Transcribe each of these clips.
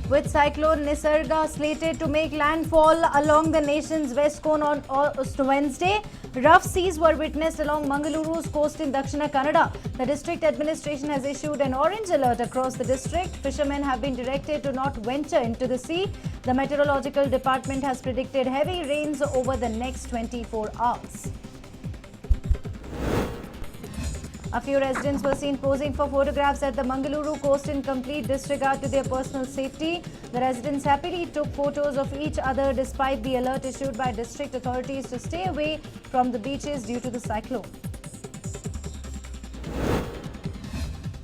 With cyclone Nisarga slated to make landfall along the nation's west coast on Wednesday, rough seas were witnessed along Mangaluru's coast in Dakshina Kannada. The district administration has issued an orange alert across the district. Fishermen have been directed to not venture into the sea. The meteorological department has predicted heavy rains over the next 24 hours. A few residents were seen posing for photographs at the Mangaluru coast in complete disregard to their personal safety. The residents happily took photos of each other despite the alert issued by district authorities to stay away from the beaches due to the cyclone.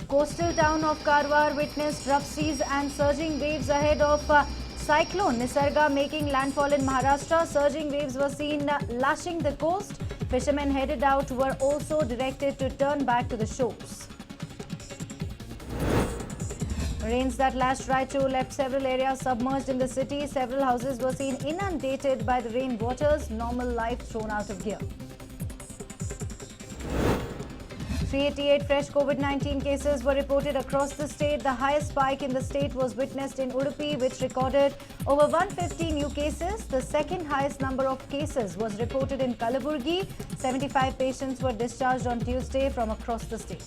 Coastal town of Karwar witnessed rough seas and surging waves ahead of cyclone Nisarga making landfall in Maharashtra. Surging waves were seen lashing the coast. Fishermen headed out were also directed to turn back to the shores. Rains that lashed Raichur left several areas submerged in the city. Several houses were seen inundated by the rain waters. Normal life thrown out of gear. 388 fresh COVID-19 cases were reported across the state. The highest spike in the state was witnessed in Udupi, which recorded over 150 new cases. The second highest number of cases was reported in Kalaburgi. 75 patients were discharged on Tuesday from across the state.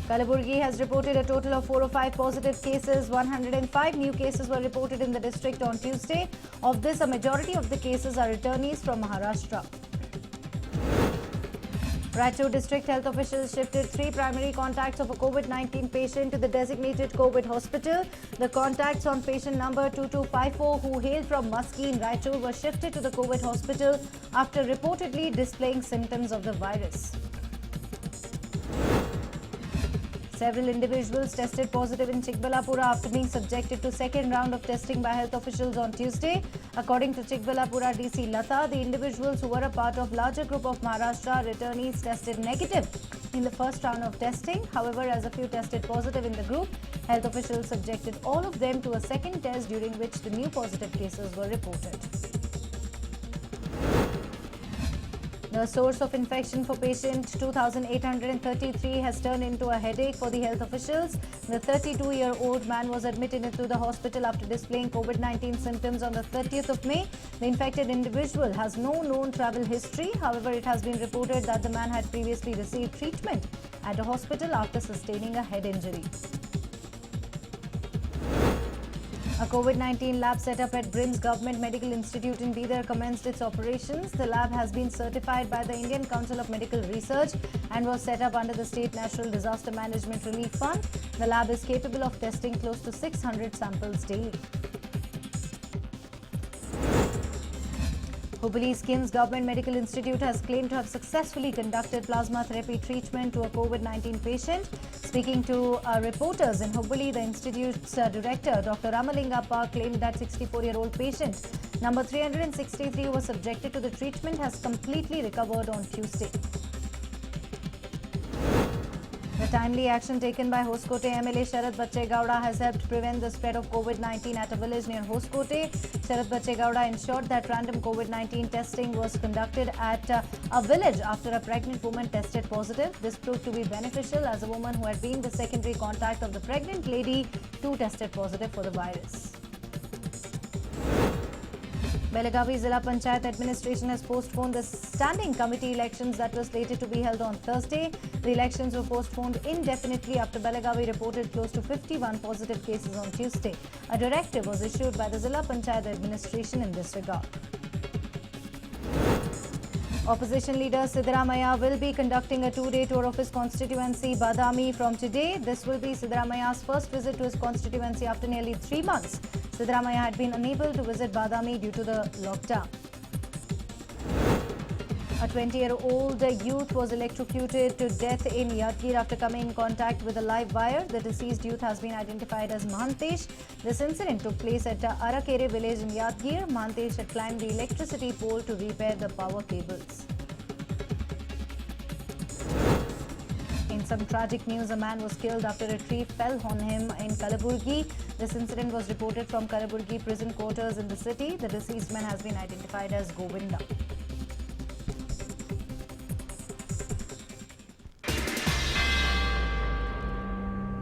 Kalaburgi has reported a total of 405 positive cases. 105 new cases were reported in the district on Tuesday. Of this, a majority of the cases are returnees from Maharashtra. Raichur district health officials shifted 3 primary contacts of a COVID-19 patient to the designated COVID hospital. The contacts on patient number 2254 who hailed from Musky in Raichur were shifted to the COVID hospital after reportedly displaying symptoms of the virus. Several individuals tested positive in Chikbalapura after being subjected to second round of testing by health officials on Tuesday. According to Chikbalapura DC Lata, the individuals who were a part of larger group of Maharashtra returnees tested negative in the first round of testing. However, as a few tested positive in the group, health officials subjected all of them to a second test during which the new positive cases were reported. The source of infection for patient 2833 has turned into a headache for the health officials. The 32-year-old man was admitted into the hospital after displaying COVID-19 symptoms on the 30th of May. The infected individual has no known travel history. However, it has been reported that the man had previously received treatment at a hospital after sustaining a head injury. A COVID-19 lab set up at BRIMS Government Medical Institute in Bidar commenced its operations. The lab has been certified by the Indian Council of Medical Research and was set up under the State National Disaster Management Relief Fund. The lab is capable of testing close to 600 samples daily. Hubballi's KIMS Government Medical Institute has claimed to have successfully conducted plasma therapy treatment to a COVID-19 patient. Speaking to reporters in Hubballi, the institute's director, Dr. Ramalingappa, claimed that 64-year-old patient number 363 who was subjected to the treatment has completely recovered on Tuesday. The timely action taken by Hoskote MLA Sharad Bachegowda has helped prevent the spread of COVID-19 at a village near Hoskote. Sharad Bachegowda ensured that random COVID-19 testing was conducted at a village after a pregnant woman tested positive. This proved to be beneficial as a woman who had been the secondary contact of the pregnant lady too tested positive for the virus. Belagavi Zilla Panchayat administration has postponed the standing committee elections that were slated to be held on Thursday. The elections were postponed indefinitely after Belagavi reported close to 51 positive cases on Tuesday. A directive was issued by the Zilla Panchayat administration in this regard. Opposition leader Siddaramaiah will be conducting a 2-day tour of his constituency, Badami, from today. This will be Siddaramaiah's first visit to his constituency after nearly 3 months. Siddaramaiah had been unable to visit Badami due to the lockdown. A 20-year-old youth was electrocuted to death in Yadgir after coming in contact with a live wire. The deceased youth has been identified as Mahantesh. This incident took place at Arakere village in Yadgir. Mahantesh had climbed the electricity pole to repair the power cables. In some tragic news, a man was killed after a tree fell on him in Kalaburgi. This incident was reported from Kalaburgi prison quarters in the city. The deceased man has been identified as Govinda.